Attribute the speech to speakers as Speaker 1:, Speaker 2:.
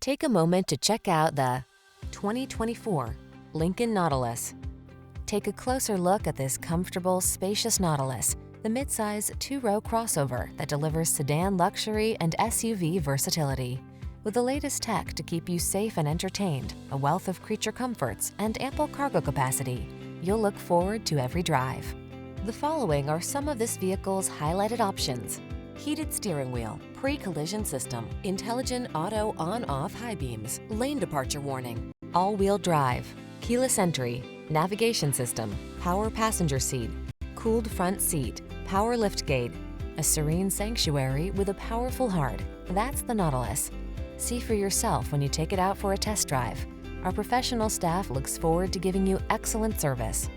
Speaker 1: Take a moment to check out the 2024 Lincoln Nautilus. Take a closer look at this comfortable, spacious Nautilus, the midsize two-row crossover that delivers sedan luxury and SUV versatility. With the latest tech to keep you safe and entertained, a wealth of creature comforts, and ample cargo capacity, you'll look forward to every drive. The following are some of this vehicle's highlighted options: heated steering wheel, pre-collision system, intelligent auto on-off high beams, lane departure warning, all-wheel drive, keyless entry, navigation system, power passenger seat, cooled front seat, power liftgate, a serene sanctuary with a powerful heart. That's the Nautilus. See for yourself when you take it out for a test drive. Our professional staff looks forward to giving you excellent service.